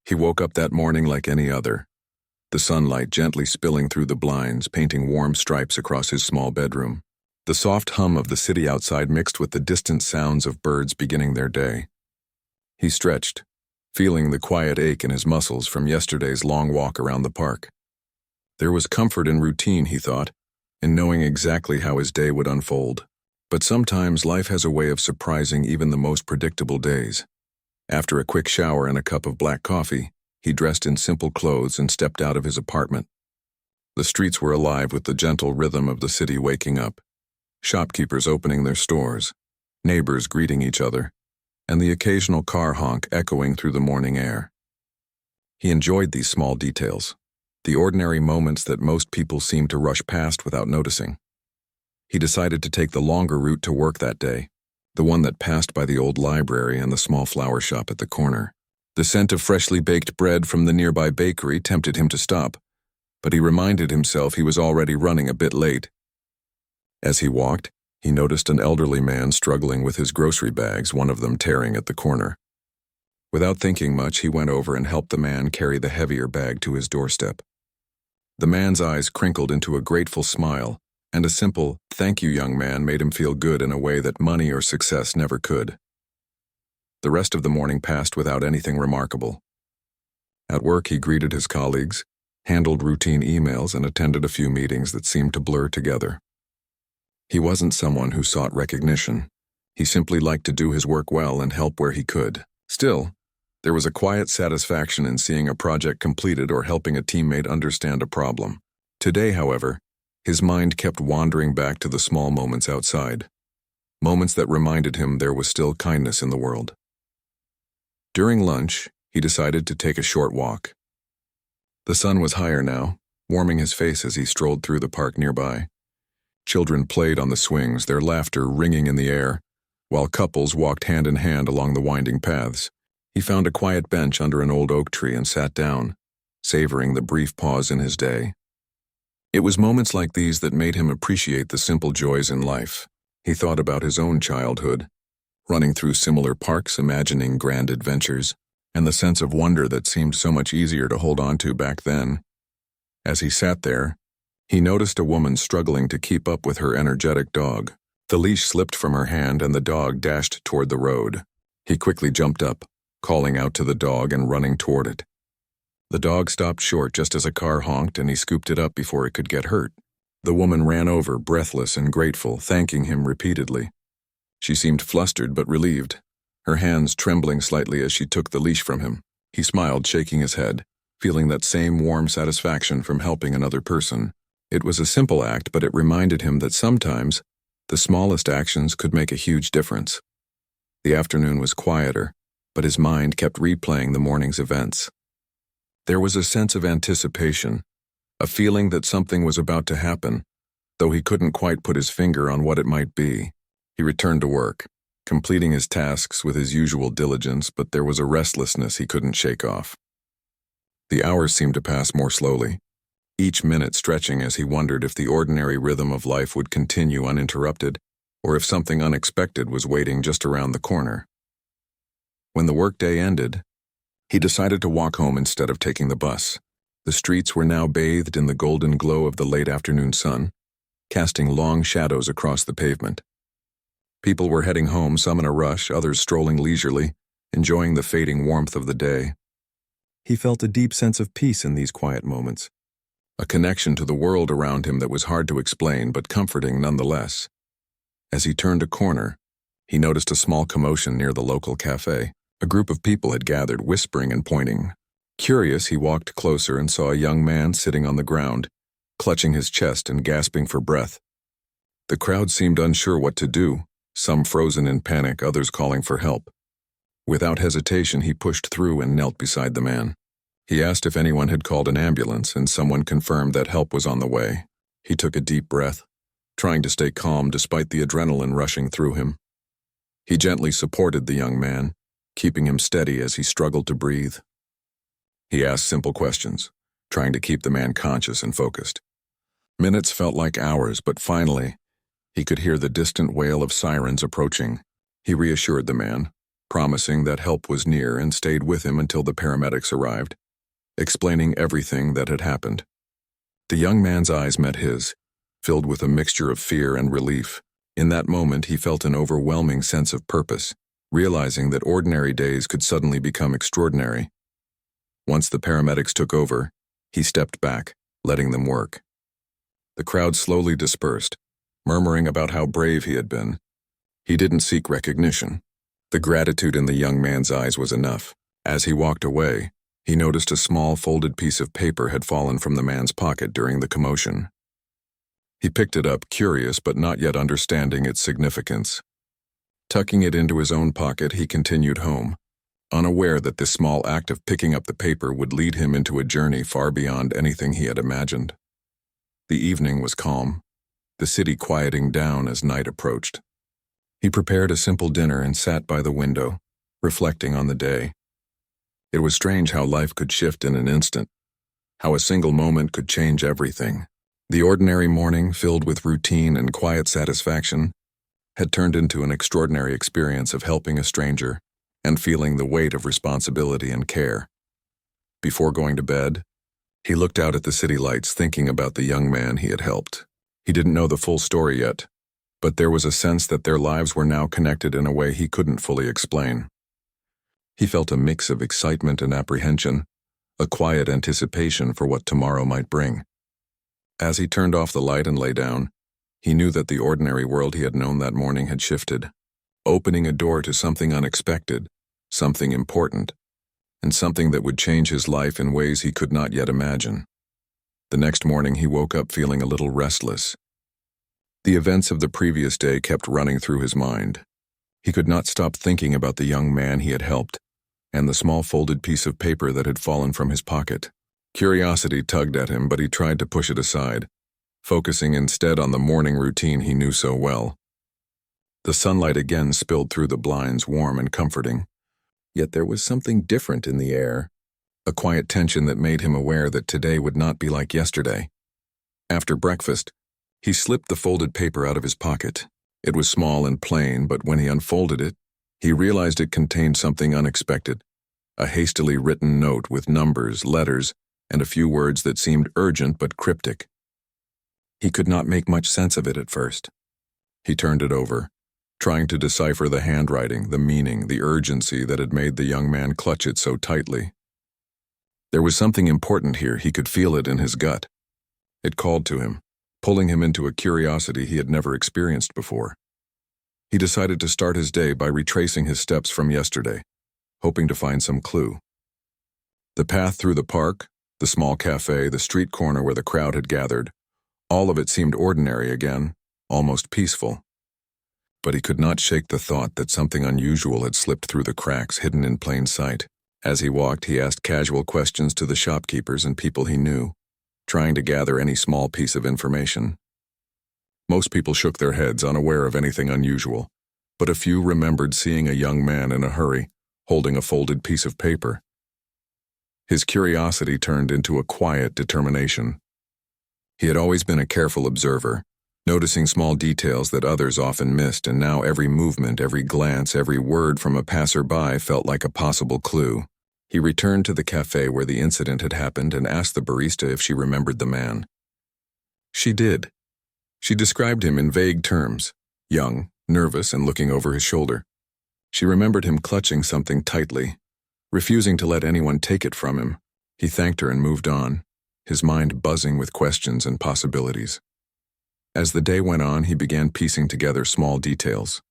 He woke up that morning like any other, the sunlight gently spilling through the blinds, painting warm stripes across his small bedroom. The soft hum of the city outside mixed with the distant sounds of birds beginning their day. He stretched, feeling the quiet ache in his muscles from yesterday's long walk around the park. There was comfort in routine, he thought, in knowing exactly how his day would unfold. But sometimes life has a way of surprising even the most predictable days. After a quick shower and a cup of black coffee, he dressed in simple clothes and stepped out of his apartment. The streets were alive with the gentle rhythm of the city waking up, shopkeepers opening their stores, neighbors greeting each other, and the occasional car honk echoing through the morning air. He enjoyed these small details, the ordinary moments that most people seem to rush past without noticing. He decided to take the longer route to work that day, the one that passed by the old library and the small flower shop at the corner. The scent of freshly baked bread from the nearby bakery tempted him to stop, but he reminded himself he was already running a bit late. As he walked, he noticed an elderly man struggling with his grocery bags, one of them tearing at the corner. Without thinking much, he went over and helped the man carry the heavier bag to his doorstep. The man's eyes crinkled into a grateful smile, and a simple, "Thank you, young man," made him feel good in a way that money or success never could. The rest of the morning passed without anything remarkable. At work, he greeted his colleagues, handled routine emails, and attended a few meetings that seemed to blur together. He wasn't someone who sought recognition. He simply liked to do his work well and help where he could. Still, there was a quiet satisfaction in seeing a project completed or helping a teammate understand a problem. Today, however, his mind kept wandering back to the small moments outside, moments that reminded him there was still kindness in the world. During lunch, he decided to take a short walk. The sun was higher now, warming his face as he strolled through the park nearby. Children played on the swings, their laughter ringing in the air, while couples walked hand in hand along the winding paths. He found a quiet bench under an old oak tree and sat down, savoring the brief pause in his day. It was moments like these that made him appreciate the simple joys in life. He thought about his own childhood, running through similar parks, imagining grand adventures, and the sense of wonder that seemed so much easier to hold on to back then. As he sat there, he noticed a woman struggling to keep up with her energetic dog. The leash slipped from her hand and the dog dashed toward the road. He quickly jumped up, calling out to the dog and running toward it. The dog stopped short just as a car honked and he scooped it up before it could get hurt. The woman ran over, breathless and grateful, thanking him repeatedly. She seemed flustered but relieved, her hands trembling slightly as she took the leash from him. He smiled, shaking his head, feeling that same warm satisfaction from helping another person. It was a simple act, but it reminded him that sometimes the smallest actions could make a huge difference. The afternoon was quieter, but his mind kept replaying the morning's events. There was a sense of anticipation, a feeling that something was about to happen, though he couldn't quite put his finger on what it might be. He returned to work, completing his tasks with his usual diligence, but there was a restlessness he couldn't shake off. The hours seemed to pass more slowly, each minute stretching as he wondered if the ordinary rhythm of life would continue uninterrupted, or if something unexpected was waiting just around the corner. When the workday ended, he decided to walk home instead of taking the bus. The streets were now bathed in the golden glow of the late afternoon sun, casting long shadows across the pavement. People were heading home, some in a rush, others strolling leisurely, enjoying the fading warmth of the day. He felt a deep sense of peace in these quiet moments, a connection to the world around him that was hard to explain but comforting nonetheless. As he turned a corner, he noticed a small commotion near the local cafe. A group of people had gathered, whispering and pointing. Curious, he walked closer and saw a young man sitting on the ground, clutching his chest and gasping for breath. The crowd seemed unsure what to do, some frozen in panic, others calling for help. Without hesitation, he pushed through and knelt beside the man. He asked if anyone had called an ambulance, and someone confirmed that help was on the way. He took a deep breath, trying to stay calm despite the adrenaline rushing through him. He gently supported the young man, keeping him steady as he struggled to breathe. He asked simple questions, trying to keep the man conscious and focused. Minutes felt like hours, but finally, he could hear the distant wail of sirens approaching. He reassured the man, promising that help was near, and stayed with him until the paramedics arrived, explaining everything that had happened. The young man's eyes met his, filled with a mixture of fear and relief. In that moment, he felt an overwhelming sense of purpose, realizing that ordinary days could suddenly become extraordinary. Once the paramedics took over, he stepped back, letting them work. The crowd slowly dispersed, murmuring about how brave he had been. He didn't seek recognition. The gratitude in the young man's eyes was enough. As he walked away, he noticed a small folded piece of paper had fallen from the man's pocket during the commotion. He picked it up, curious but not yet understanding its significance. Tucking it into his own pocket, he continued home, unaware that this small act of picking up the paper would lead him into a journey far beyond anything he had imagined. The evening was calm, the city quieting down as night approached. He prepared a simple dinner and sat by the window, reflecting on the day. It was strange how life could shift in an instant, how a single moment could change everything. The ordinary morning, filled with routine and quiet satisfaction, had turned into an extraordinary experience of helping a stranger and feeling the weight of responsibility and care. Before going to bed, he looked out at the city lights, thinking about the young man he had helped. He didn't know the full story yet, but there was a sense that their lives were now connected in a way he couldn't fully explain. He felt a mix of excitement and apprehension, a quiet anticipation for what tomorrow might bring. As he turned off the light and lay down, he knew that the ordinary world he had known that morning had shifted, opening a door to something unexpected, something important, and something that would change his life in ways he could not yet imagine. The next morning he woke up feeling a little restless. The events of the previous day kept running through his mind. He could not stop thinking about the young man he had helped, and the small folded piece of paper that had fallen from his pocket. Curiosity tugged at him, but he tried to push it aside, focusing instead on the morning routine he knew so well. The sunlight again spilled through the blinds, warm and comforting. Yet there was something different in the air, a quiet tension that made him aware that today would not be like yesterday. After breakfast, he slipped the folded paper out of his pocket. It was small and plain, but when he unfolded it, he realized it contained something unexpected, a hastily written note with numbers, letters, and a few words that seemed urgent but cryptic. He could not make much sense of it at first. He turned it over, trying to decipher the handwriting, the meaning, the urgency that had made the young man clutch it so tightly. There was something important here. He could feel it in his gut. It called to him, pulling him into a curiosity he had never experienced before. He decided to start his day by retracing his steps from yesterday, hoping to find some clue. The path through the park, the small cafe, the street corner where the crowd had gathered, all of it seemed ordinary again, almost peaceful. But he could not shake the thought that something unusual had slipped through the cracks, hidden in plain sight. As he walked, he asked casual questions to the shopkeepers and people he knew, trying to gather any small piece of information. Most people shook their heads, unaware of anything unusual, but a few remembered seeing a young man in a hurry, holding a folded piece of paper. His curiosity turned into a quiet determination. He had always been a careful observer, noticing small details that others often missed, and now every movement, every glance, every word from a passerby felt like a possible clue. He returned to the cafe where the incident had happened and asked the barista if she remembered the man. She did. She described him in vague terms, young, nervous, and looking over his shoulder. She remembered him clutching something tightly, refusing to let anyone take it from him. He thanked her and moved on, his mind buzzing with questions and possibilities. As the day went on, he began piecing together small details.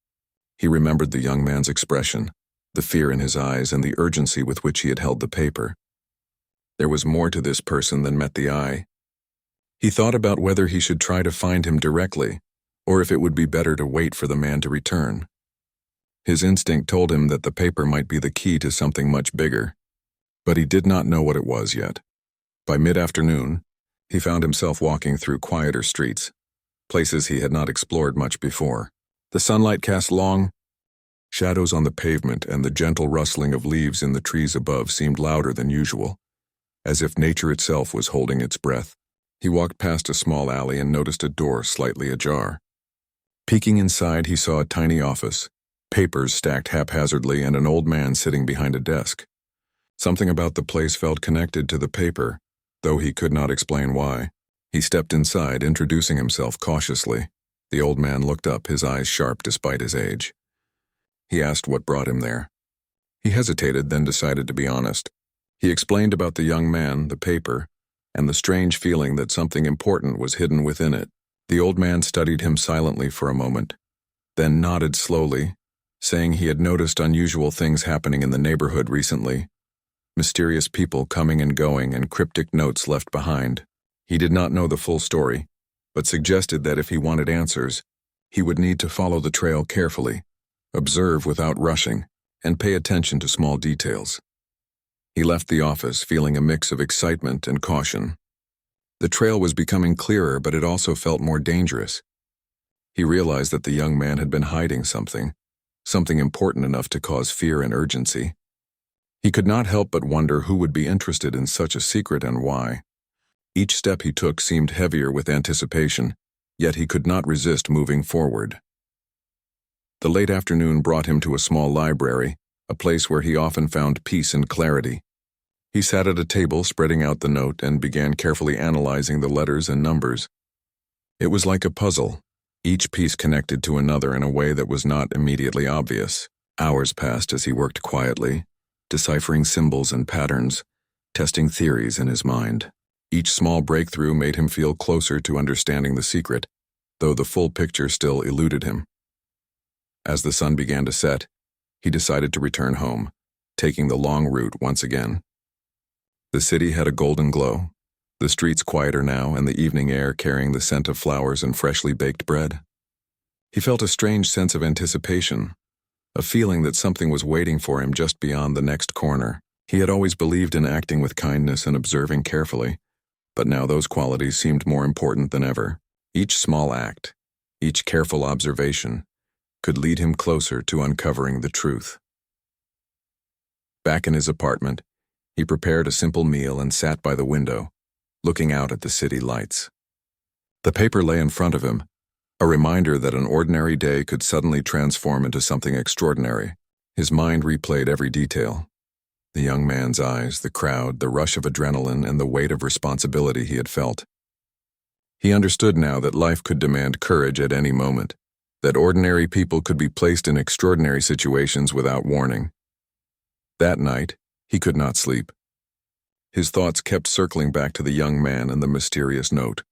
He remembered the young man's expression, the fear in his eyes, and the urgency with which he had held the paper. There was more to this person than met the eye. He thought about whether he should try to find him directly, or if it would be better to wait for the man to return. His instinct told him that the paper might be the key to something much bigger, but he did not know what it was yet. By mid-afternoon, he found himself walking through quieter streets, places he had not explored much before. The sunlight cast long shadows on the pavement, and the gentle rustling of leaves in the trees above seemed louder than usual, as if nature itself was holding its breath. He walked past a small alley and noticed a door slightly ajar. Peeking inside, he saw a tiny office, papers stacked haphazardly, and an old man sitting behind a desk. Something about the place felt connected to the paper, though he could not explain why. He stepped inside, introducing himself cautiously. The old man looked up, his eyes sharp despite his age. He asked what brought him there. He hesitated, then decided to be honest. He explained about the young man, the paper, and the strange feeling that something important was hidden within it. The old man studied him silently for a moment, then nodded slowly, saying he had noticed unusual things happening in the neighborhood recently. Mysterious people coming and going, and cryptic notes left behind. He did not know the full story, but suggested that if he wanted answers, he would need to follow the trail carefully, observe without rushing, and pay attention to small details. He left the office feeling a mix of excitement and caution. The trail was becoming clearer, but it also felt more dangerous. He realized that the young man had been hiding something important enough to cause fear and urgency. He could not help but wonder who would be interested in such a secret and why. Each step he took seemed heavier with anticipation, yet he could not resist moving forward. The late afternoon brought him to a small library, a place where he often found peace and clarity. He sat at a table, spreading out the note, and began carefully analyzing the letters and numbers. It was like a puzzle, each piece connected to another in a way that was not immediately obvious. Hours passed as he worked quietly, deciphering symbols and patterns, testing theories in his mind. Each small breakthrough made him feel closer to understanding the secret, though the full picture still eluded him. As the sun began to set, he decided to return home, taking the long route once again. The city had a golden glow, the streets quieter now, and the evening air carrying the scent of flowers and freshly baked bread. He felt a strange sense of anticipation, a feeling that something was waiting for him just beyond the next corner. He had always believed in acting with kindness and observing carefully, but now those qualities seemed more important than ever. Each small act, each careful observation, could lead him closer to uncovering the truth. Back in his apartment, he prepared a simple meal and sat by the window, looking out at the city lights. The paper lay in front of him, a reminder that an ordinary day could suddenly transform into something extraordinary. His mind replayed every detail. The young man's eyes, the crowd, the rush of adrenaline, and the weight of responsibility he had felt. He understood now that life could demand courage at any moment, that ordinary people could be placed in extraordinary situations without warning. That night, he could not sleep. His thoughts kept circling back to the young man and the mysterious note.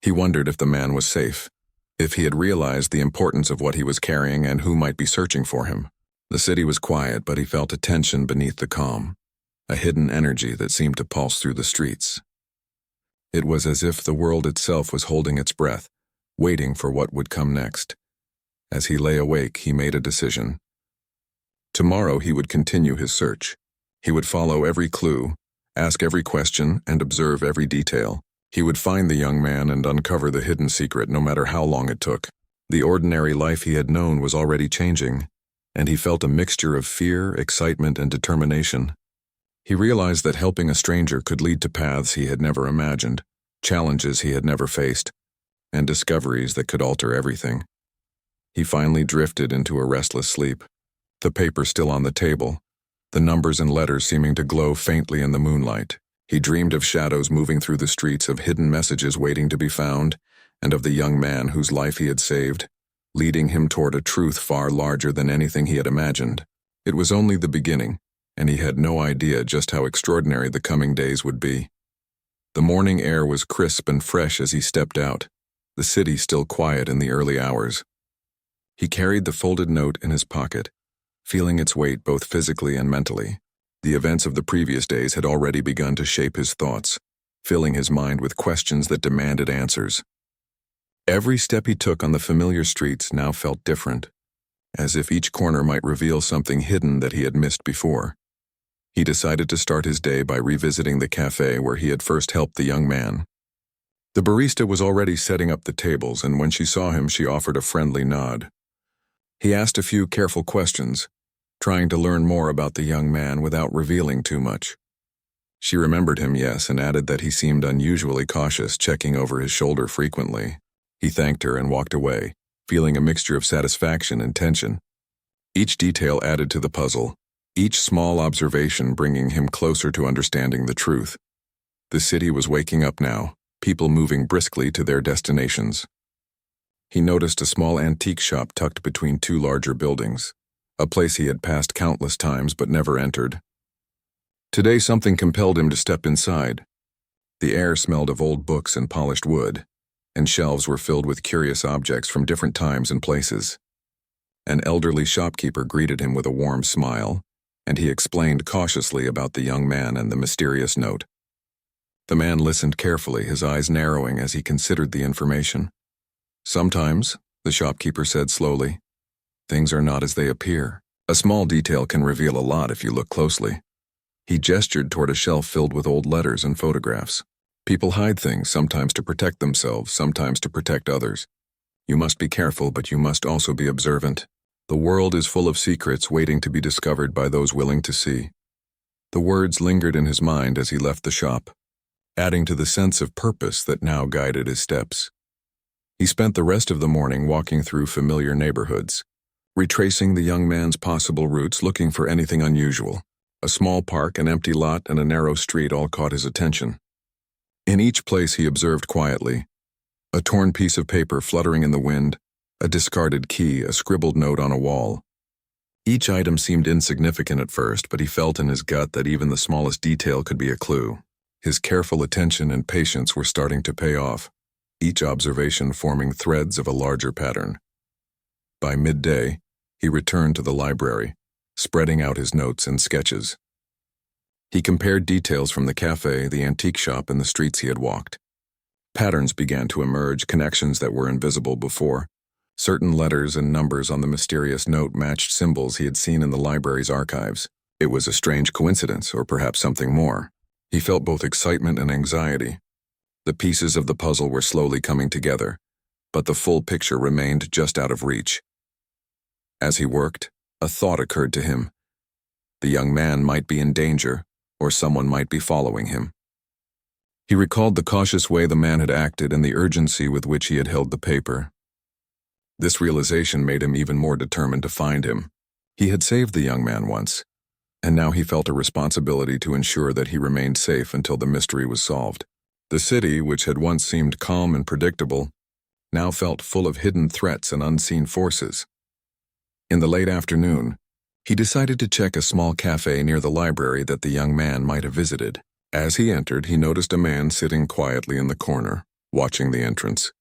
He wondered if the man was safe, if he had realized the importance of what he was carrying and who might be searching for him. The city was quiet, but he felt a tension beneath the calm, a hidden energy that seemed to pulse through the streets. It was as if the world itself was holding its breath, waiting for what would come next. As he lay awake, he made a decision. Tomorrow he would continue his search. He would follow every clue, ask every question, and observe every detail. He would find the young man and uncover the hidden secret, no matter how long it took. The ordinary life he had known was already changing, and he felt a mixture of fear, excitement, and determination. He realized that helping a stranger could lead to paths he had never imagined, challenges he had never faced, and discoveries that could alter everything. He finally drifted into a restless sleep, the paper still on the table, the numbers and letters seeming to glow faintly in the moonlight. He dreamed of shadows moving through the streets, of hidden messages waiting to be found, and of the young man whose life he had saved, leading him toward a truth far larger than anything he had imagined. It was only the beginning, and he had no idea just how extraordinary the coming days would be. The morning air was crisp and fresh as he stepped out, the city still quiet in the early hours. He carried the folded note in his pocket, feeling its weight both physically and mentally. The events of the previous days had already begun to shape his thoughts, filling his mind with questions that demanded answers. Every step he took on the familiar streets now felt different, as if each corner might reveal something hidden that he had missed before. He decided to start his day by revisiting the cafe where he had first helped the young man. The barista was already setting up the tables, and when she saw him, she offered a friendly nod. He asked a few careful questions, trying to learn more about the young man without revealing too much. She remembered him, yes, and added that he seemed unusually cautious, checking over his shoulder frequently. He thanked her and walked away, feeling a mixture of satisfaction and tension. Each detail added to the puzzle, each small observation bringing him closer to understanding the truth. The city was waking up now, people moving briskly to their destinations. He noticed a small antique shop tucked between two larger buildings, a place he had passed countless times but never entered. Today something compelled him to step inside. The air smelled of old books and polished wood, and shelves were filled with curious objects from different times and places. An elderly shopkeeper greeted him with a warm smile, and he explained cautiously about the young man and the mysterious note. The man listened carefully, his eyes narrowing as he considered the information. Sometimes, the shopkeeper said slowly, things are not as they appear. A small detail can reveal a lot if you look closely. He gestured toward a shelf filled with old letters and photographs. People hide things, sometimes to protect themselves, sometimes to protect others. You must be careful, but you must also be observant. The world is full of secrets waiting to be discovered by those willing to see. The words lingered in his mind as he left the shop, adding to the sense of purpose that now guided his steps. He spent the rest of the morning walking through familiar neighborhoods, retracing the young man's possible routes, looking for anything unusual. A small park, an empty lot, and a narrow street all caught his attention. In each place he observed quietly, a torn piece of paper fluttering in the wind, a discarded key, a scribbled note on a wall. Each item seemed insignificant at first, but he felt in his gut that even the smallest detail could be a clue. His careful attention and patience were starting to pay off, each observation forming threads of a larger pattern. By midday, he returned to the library, spreading out his notes and sketches. He compared details from the cafe, the antique shop, and the streets he had walked. Patterns began to emerge, connections that were invisible before. Certain letters and numbers on the mysterious note matched symbols he had seen in the library's archives. It was a strange coincidence, or perhaps something more. He felt both excitement and anxiety. The pieces of the puzzle were slowly coming together, but the full picture remained just out of reach. As he worked, a thought occurred to him. The young man might be in danger, or someone might be following him. He recalled the cautious way the man had acted and the urgency with which he had held the paper. This realization made him even more determined to find him. He had saved the young man once, and now he felt a responsibility to ensure that he remained safe until the mystery was solved. The city, which had once seemed calm and predictable, now felt full of hidden threats and unseen forces. In the late afternoon, he decided to check a small cafe near the library that the young man might have visited. As he entered, he noticed a man sitting quietly in the corner, watching the entrance.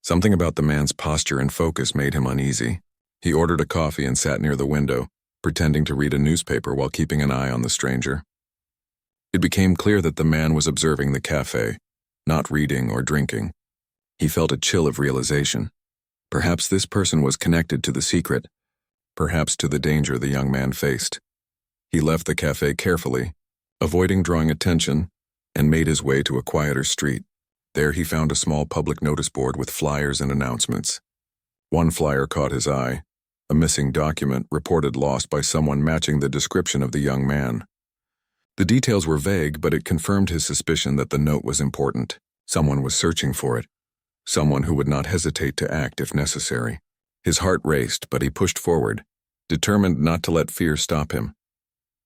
Something about the man's posture and focus made him uneasy. He ordered a coffee and sat near the window, pretending to read a newspaper while keeping an eye on the stranger. It became clear that the man was observing the cafe, not reading or drinking. He felt a chill of realization. Perhaps this person was connected to the secret, perhaps to the danger the young man faced. He left the cafe carefully, avoiding drawing attention, and made his way to a quieter street. There he found a small public notice board with flyers and announcements. One flyer caught his eye, a missing document reported lost by someone matching the description of the young man. The details were vague, but it confirmed his suspicion that the note was important. Someone was searching for it, someone who would not hesitate to act if necessary. His heart raced, but he pushed forward, determined not to let fear stop him.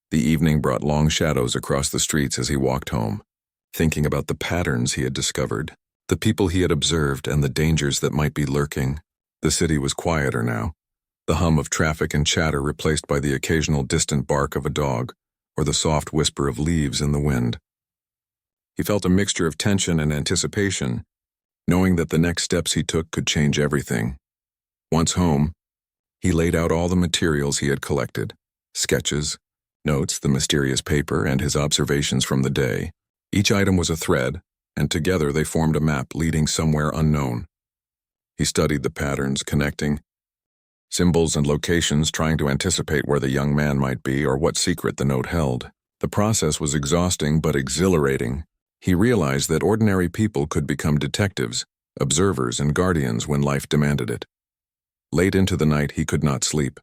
The evening brought long shadows across the streets as he walked home, thinking about the patterns he had discovered, the people he had observed, and the dangers that might be lurking. The city was quieter now, the hum of traffic and chatter replaced by the occasional distant bark of a dog or the soft whisper of leaves in the wind. He felt a mixture of tension and anticipation, knowing that the next steps he took could change everything. Once home, he laid out all the materials he had collected, sketches, notes, the mysterious paper, and his observations from the day. Each item was a thread, and together they formed a map leading somewhere unknown. He studied the patterns, connecting symbols and locations, trying to anticipate where the young man might be or what secret the note held. The process was exhausting but exhilarating. He realized that ordinary people could become detectives, observers, and guardians when life demanded it. Late into the night, he could not sleep.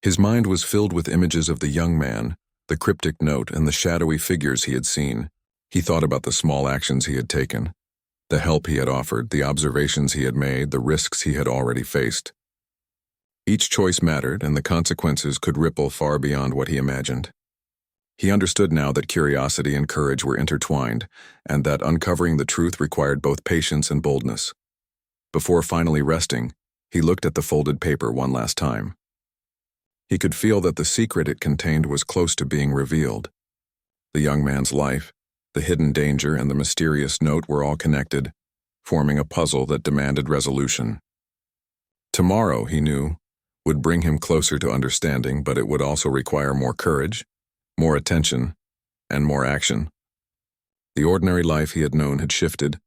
His mind was filled with images of the young man, the cryptic note, and the shadowy figures he had seen. He thought about the small actions he had taken, the help he had offered, the observations he had made, the risks he had already faced. Each choice mattered, and the consequences could ripple far beyond what he imagined. He understood now that curiosity and courage were intertwined, and that uncovering the truth required both patience and boldness. Before finally resting, he looked at the folded paper one last time. He could feel that the secret it contained was close to being revealed. The young man's life, the hidden danger, and the mysterious note were all connected, forming a puzzle that demanded resolution. Tomorrow, he knew, would bring him closer to understanding, but it would also require more courage, more attention, and more action. The ordinary life he had known had shifted,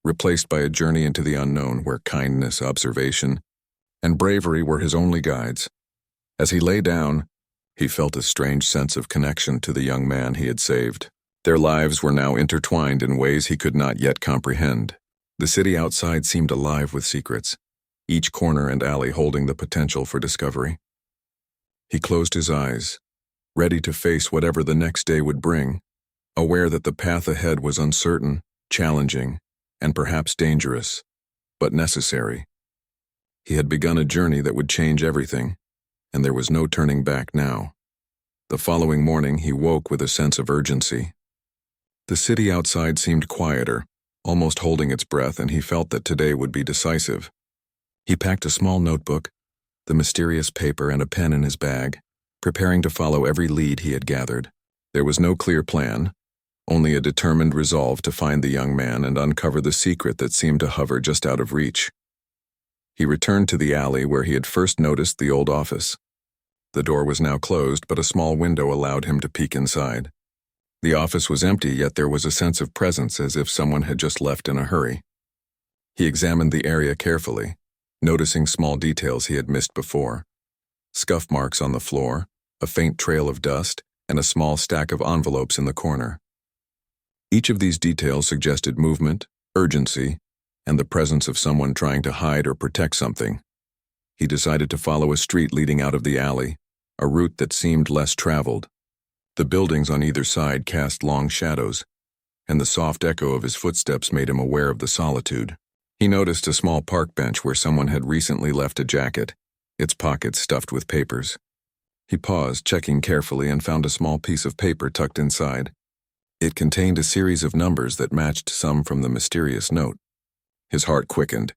replaced by a journey into the unknown where kindness, observation, and bravery were his only guides. As he lay down, he felt a strange sense of connection to the young man he had saved. Their lives were now intertwined in ways he could not yet comprehend. The city outside seemed alive with secrets, each corner and alley holding the potential for discovery. He closed his eyes, ready to face whatever the next day would bring, aware that the path ahead was uncertain, challenging, and perhaps dangerous, but necessary. He had begun a journey that would change everything, and there was no turning back now. The following morning, he woke with a sense of urgency. The city outside seemed quieter, almost holding its breath, and he felt that today would be decisive. He packed a small notebook, the mysterious paper, and a pen in his bag, preparing to follow every lead he had gathered. There was no clear plan, only a determined resolve to find the young man and uncover the secret that seemed to hover just out of reach. He returned to the alley where he had first noticed the old office. The door was now closed, but a small window allowed him to peek inside. The office was empty, yet there was a sense of presence as if someone had just left in a hurry. He examined the area carefully, noticing small details he had missed before. Scuff marks on the floor, a faint trail of dust, and a small stack of envelopes in the corner. Each of these details suggested movement, urgency, and the presence of someone trying to hide or protect something. He decided to follow a street leading out of the alley, a route that seemed less traveled. The buildings on either side cast long shadows, and the soft echo of his footsteps made him aware of the solitude. He noticed a small park bench where someone had recently left a jacket, its pockets stuffed with papers. He paused, checking carefully, and found a small piece of paper tucked inside. It contained a series of numbers that matched some from the mysterious note. His heart quickened.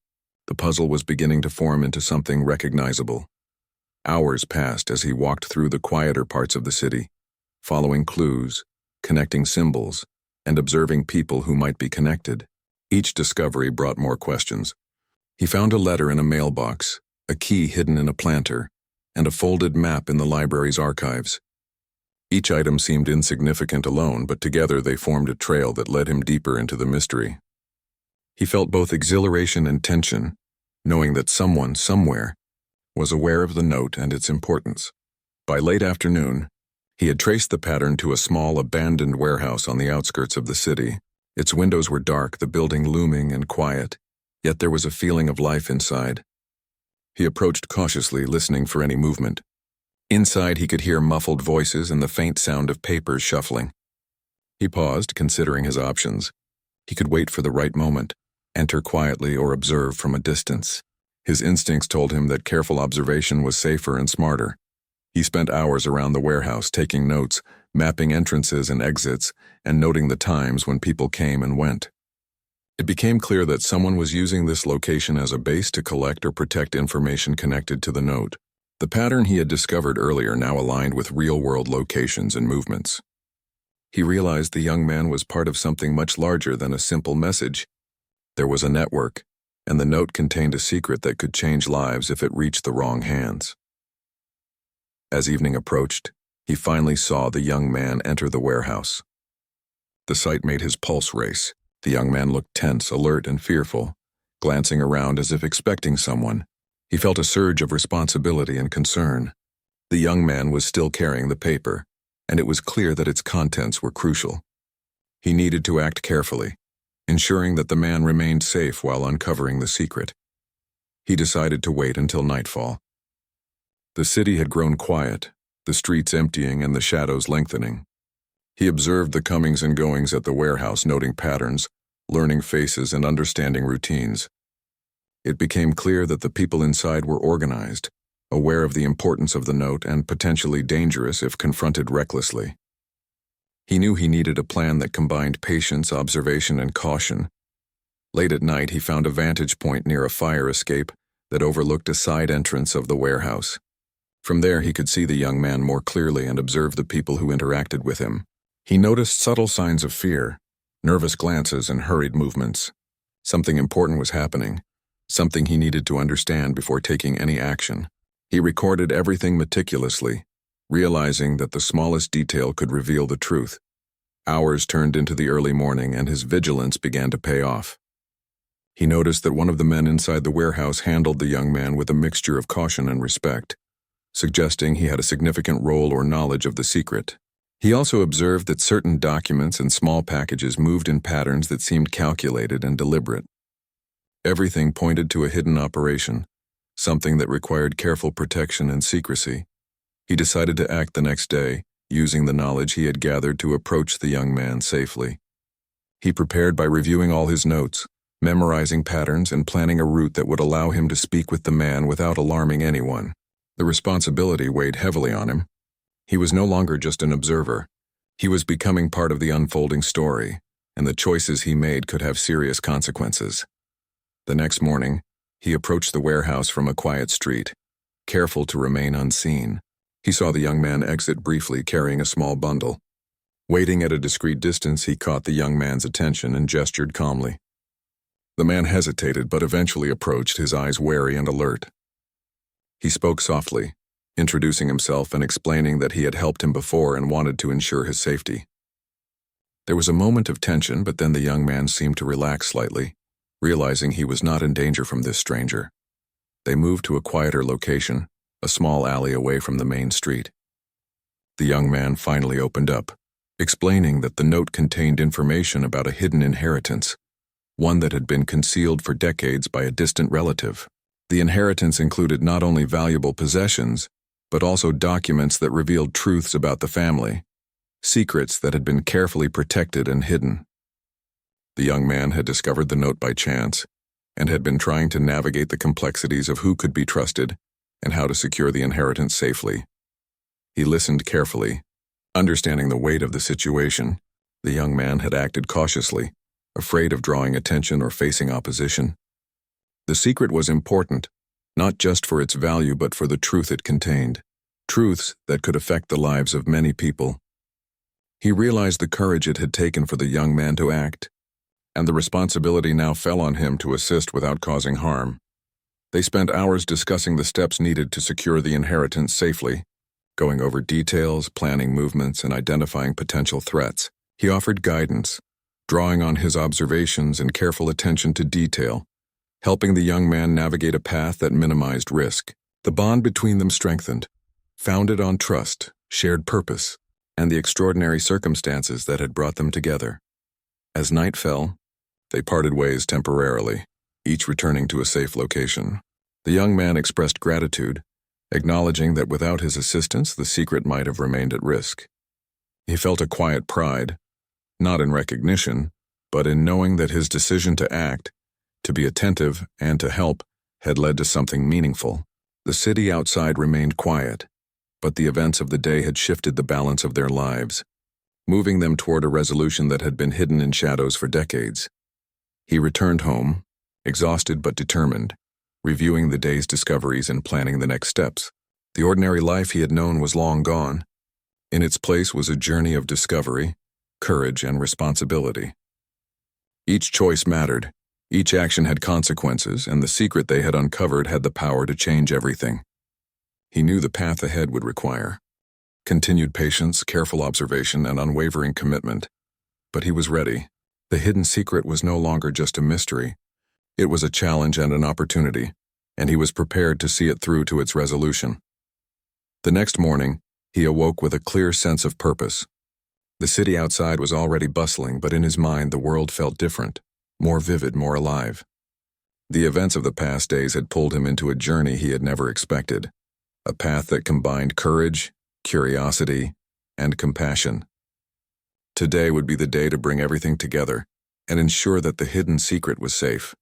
The puzzle was beginning to form into something recognizable. Hours passed as he walked through the quieter parts of the city, following clues, connecting symbols, and observing people who might be connected. Each discovery brought more questions. He found a letter in a mailbox, a key hidden in a planter, and a folded map in the library's archives. Each item seemed insignificant alone, but together they formed a trail that led him deeper into the mystery. He felt both exhilaration and tension, knowing that someone, somewhere, was aware of the note and its importance. By late afternoon, he had traced the pattern to a small, abandoned warehouse on the outskirts of the city. Its windows were dark, the building looming and quiet, yet there was a feeling of life inside. He approached cautiously, listening for any movement. Inside, he could hear muffled voices and the faint sound of papers shuffling. He paused, considering his options. He could wait for the right moment, enter quietly, or observe from a distance. His instincts told him that careful observation was safer and smarter. He spent hours around the warehouse, taking notes, mapping entrances and exits, and noting the times when people came and went. It became clear that someone was using this location as a base to collect or protect information connected to the note. The pattern he had discovered earlier now aligned with real-world locations and movements. He realized the young man was part of something much larger than a simple message. There was a network, and the note contained a secret that could change lives if it reached the wrong hands. As evening approached, he finally saw the young man enter the warehouse. The sight made his pulse race. The young man looked tense, alert, and fearful, glancing around as if expecting someone. He felt a surge of responsibility and concern. The young man was still carrying the paper, and it was clear that its contents were crucial. He needed to act carefully, ensuring that the man remained safe while uncovering the secret. He decided to wait until nightfall. The city had grown quiet, the streets emptying and the shadows lengthening. He observed the comings and goings at the warehouse, noting patterns, learning faces, and understanding routines. It became clear that the people inside were organized, aware of the importance of the note and potentially dangerous if confronted recklessly. He knew he needed a plan that combined patience, observation, and caution. Late at night, he found a vantage point near a fire escape that overlooked a side entrance of the warehouse. From there, he could see the young man more clearly and observe the people who interacted with him. He noticed subtle signs of fear, nervous glances, and hurried movements. Something important was happening, something he needed to understand before taking any action. He recorded everything meticulously, realizing that the smallest detail could reveal the truth. Hours turned into the early morning, and his vigilance began to pay off. He noticed that one of the men inside the warehouse handled the young man with a mixture of caution and respect, suggesting he had a significant role or knowledge of the secret. He also observed that certain documents and small packages moved in patterns that seemed calculated and deliberate. Everything pointed to a hidden operation, something that required careful protection and secrecy. He decided to act the next day, using the knowledge he had gathered to approach the young man safely. He prepared by reviewing all his notes, memorizing patterns, and planning a route that would allow him to speak with the man without alarming anyone. The responsibility weighed heavily on him. He was no longer just an observer. He was becoming part of the unfolding story, and the choices he made could have serious consequences. The next morning, he approached the warehouse from a quiet street, careful to remain unseen. He saw the young man exit briefly, carrying a small bundle. Waiting at a discreet distance, he caught the young man's attention and gestured calmly. The man hesitated but eventually approached, his eyes wary and alert. He spoke softly, introducing himself and explaining that he had helped him before and wanted to ensure his safety. There was a moment of tension, but then the young man seemed to relax slightly, realizing he was not in danger from this stranger. They moved to a quieter location, a small alley away from the main street. The young man finally opened up, explaining that the note contained information about a hidden inheritance, one that had been concealed for decades by a distant relative. The inheritance included not only valuable possessions, but also documents that revealed truths about the family, secrets that had been carefully protected and hidden. The young man had discovered the note by chance and had been trying to navigate the complexities of who could be trusted and how to secure the inheritance safely. He listened carefully. Understanding the weight of the situation, the young man had acted cautiously, afraid of drawing attention or facing opposition. The secret was important, not just for its value but for the truth it contained, truths that could affect the lives of many people. He realized the courage it had taken for the young man to act, and the responsibility now fell on him to assist without causing harm. They spent hours discussing the steps needed to secure the inheritance safely, going over details, planning movements, and identifying potential threats. He offered guidance, drawing on his observations and careful attention to detail, helping the young man navigate a path that minimized risk. The bond between them strengthened, founded on trust, shared purpose, and the extraordinary circumstances that had brought them together. As night fell, they parted ways temporarily, each returning to a safe location. The young man expressed gratitude, acknowledging that without his assistance, the secret might have remained at risk. He felt a quiet pride, not in recognition, but in knowing that his decision to act, to be attentive, and to help had led to something meaningful. The city outside remained quiet, but the events of the day had shifted the balance of their lives, moving them toward a resolution that had been hidden in shadows for decades. He returned home, exhausted but determined, reviewing the day's discoveries and planning the next steps. The ordinary life he had known was long gone. In its place was a journey of discovery, courage, and responsibility. Each choice mattered, each action had consequences, and the secret they had uncovered had the power to change everything. He knew the path ahead would require continued patience, careful observation, and unwavering commitment. But he was ready. The hidden secret was no longer just a mystery. It was a challenge and an opportunity, and he was prepared to see it through to its resolution. The next morning, he awoke with a clear sense of purpose. The city outside was already bustling, but in his mind the world felt different, more vivid, more alive. The events of the past days had pulled him into a journey he had never expected, a path that combined courage, curiosity, and compassion. Today would be the day to bring everything together and ensure that the hidden secret was safe.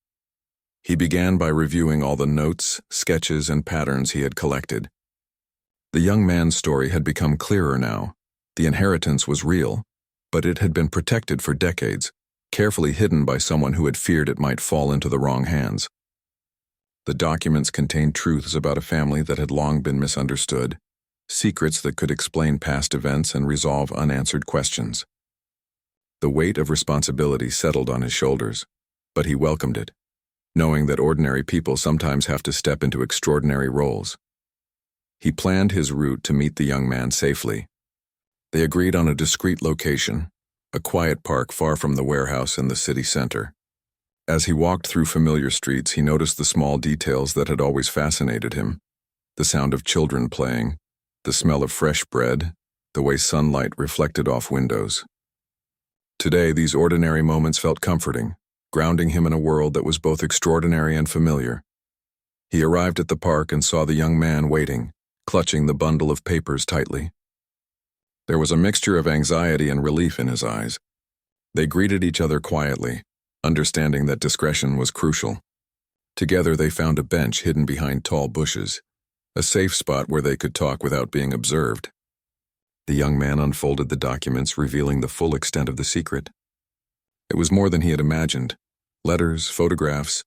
He began by reviewing all the notes, sketches, and patterns he had collected. The young man's story had become clearer now. The inheritance was real, but it had been protected for decades, carefully hidden by someone who had feared it might fall into the wrong hands. The documents contained truths about a family that had long been misunderstood, secrets that could explain past events and resolve unanswered questions. The weight of responsibility settled on his shoulders, but he welcomed it, knowing that ordinary people sometimes have to step into extraordinary roles. He planned his route to meet the young man safely. They agreed on a discreet location, a quiet park far from the warehouse and the city center. As he walked through familiar streets, he noticed the small details that had always fascinated him: the sound of children playing, the smell of fresh bread, the way sunlight reflected off windows. Today, these ordinary moments felt comforting, grounding him in a world that was both extraordinary and familiar. He arrived at the park and saw the young man waiting, clutching the bundle of papers tightly. There was a mixture of anxiety and relief in his eyes. They greeted each other quietly, understanding that discretion was crucial. Together they found a bench hidden behind tall bushes, a safe spot where they could talk without being observed. The young man unfolded the documents, revealing the full extent of the secret. It was more than he had imagined: letters, photographs,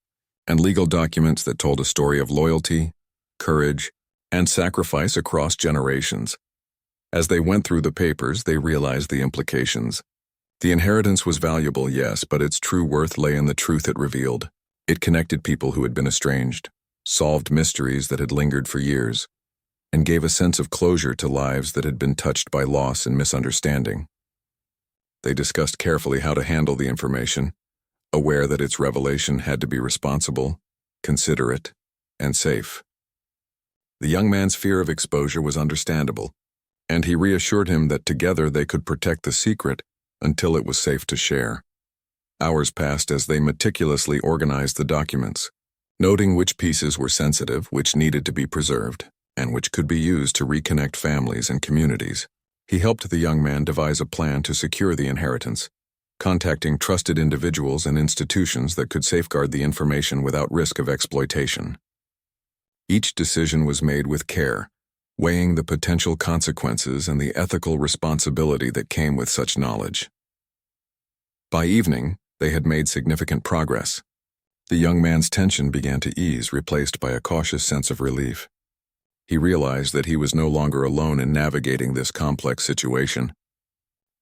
and legal documents that told a story of loyalty, courage, and sacrifice across generations. As they went through the papers, they realized the implications. The inheritance was valuable, yes, but its true worth lay in the truth it revealed. It connected people who had been estranged, solved mysteries that had lingered for years, and gave a sense of closure to lives that had been touched by loss and misunderstanding. They discussed carefully how to handle the information, aware that its revelation had to be responsible, considerate, and safe. The young man's fear of exposure was understandable, and he reassured him that together they could protect the secret until it was safe to share. Hours passed as they meticulously organized the documents, noting which pieces were sensitive, which needed to be preserved, and which could be used to reconnect families and communities. He helped the young man devise a plan to secure the inheritance, contacting trusted individuals and institutions that could safeguard the information without risk of exploitation. Each decision was made with care, weighing the potential consequences and the ethical responsibility that came with such knowledge. By evening, they had made significant progress. The young man's tension began to ease, replaced by a cautious sense of relief. He realized that he was no longer alone in navigating this complex situation.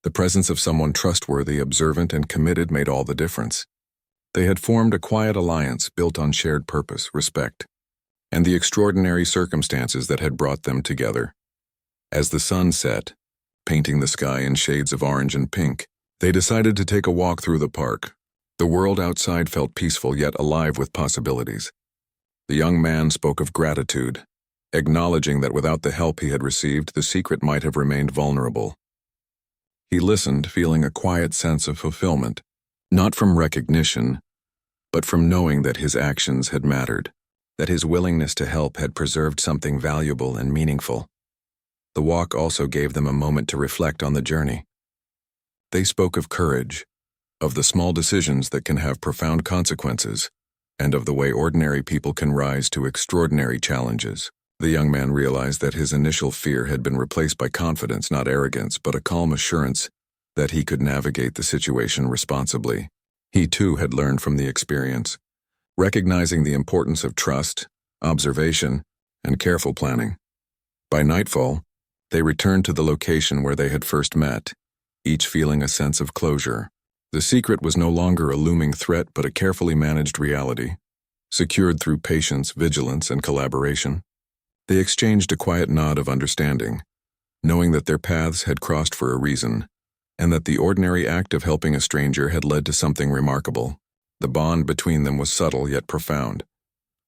The presence of someone trustworthy, observant, and committed made all the difference. They had formed a quiet alliance built on shared purpose, respect, and the extraordinary circumstances that had brought them together. As the sun set, painting the sky in shades of orange and pink, they decided to take a walk through the park. The world outside felt peaceful yet alive with possibilities. The young man spoke of gratitude, acknowledging that without the help he had received, the secret might have remained vulnerable. He listened, feeling a quiet sense of fulfillment, not from recognition, but from knowing that his actions had mattered, that his willingness to help had preserved something valuable and meaningful. The walk also gave them a moment to reflect on the journey. They spoke of courage, of the small decisions that can have profound consequences, and of the way ordinary people can rise to extraordinary challenges. The young man realized that his initial fear had been replaced by confidence, not arrogance, but a calm assurance that he could navigate the situation responsibly. He too had learned from the experience, recognizing the importance of trust, observation, and careful planning. By nightfall, they returned to the location where they had first met, each feeling a sense of closure. The secret was no longer a looming threat but a carefully managed reality, secured through patience, vigilance, and collaboration. They exchanged a quiet nod of understanding, knowing that their paths had crossed for a reason, and that the ordinary act of helping a stranger had led to something remarkable. The bond between them was subtle yet profound,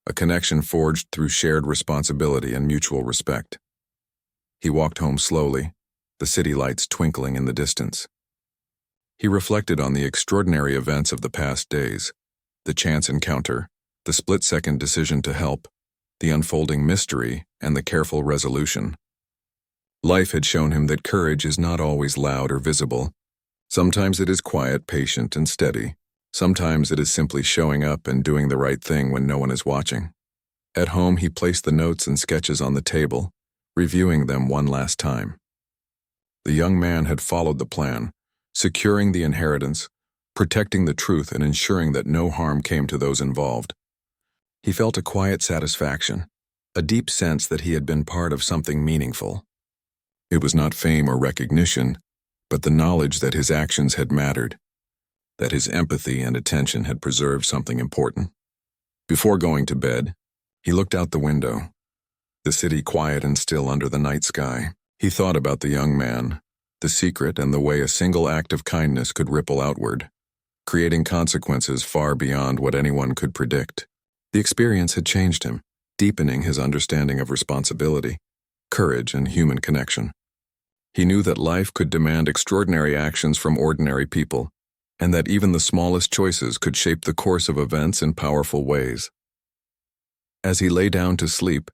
a connection forged through shared responsibility and mutual respect. He walked home slowly, the city lights twinkling in the distance. He reflected on the extraordinary events of the past days, the chance encounter, the split-second decision to help, the unfolding mystery, and the careful resolution. Life had shown him that courage is not always loud or visible. Sometimes it is quiet, patient, and steady. Sometimes it is simply showing up and doing the right thing when no one is watching. At home, he placed the notes and sketches on the table, reviewing them one last time. The young man had followed the plan, securing the inheritance, protecting the truth, and ensuring that no harm came to those involved. He felt a quiet satisfaction, a deep sense that he had been part of something meaningful. It was not fame or recognition, but the knowledge that his actions had mattered, that his empathy and attention had preserved something important. Before going to bed, he looked out the window, the city quiet and still under the night sky. He thought about the young man, the secret, and the way a single act of kindness could ripple outward, creating consequences far beyond what anyone could predict. The experience had changed him, deepening his understanding of responsibility, courage, and human connection. He knew that life could demand extraordinary actions from ordinary people, and that even the smallest choices could shape the course of events in powerful ways. As he lay down to sleep,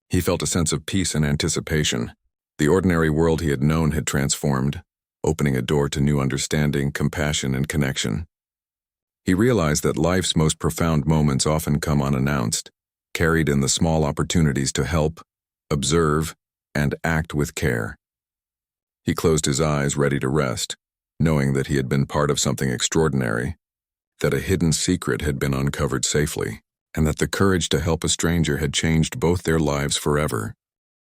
he felt a sense of peace and anticipation. The ordinary world he had known had transformed, opening a door to new understanding, compassion, and connection. He realized that life's most profound moments often come unannounced, carried in the small opportunities to help, observe, and act with care. He closed his eyes, ready to rest, knowing that he had been part of something extraordinary, that a hidden secret had been uncovered safely, and that the courage to help a stranger had changed both their lives forever.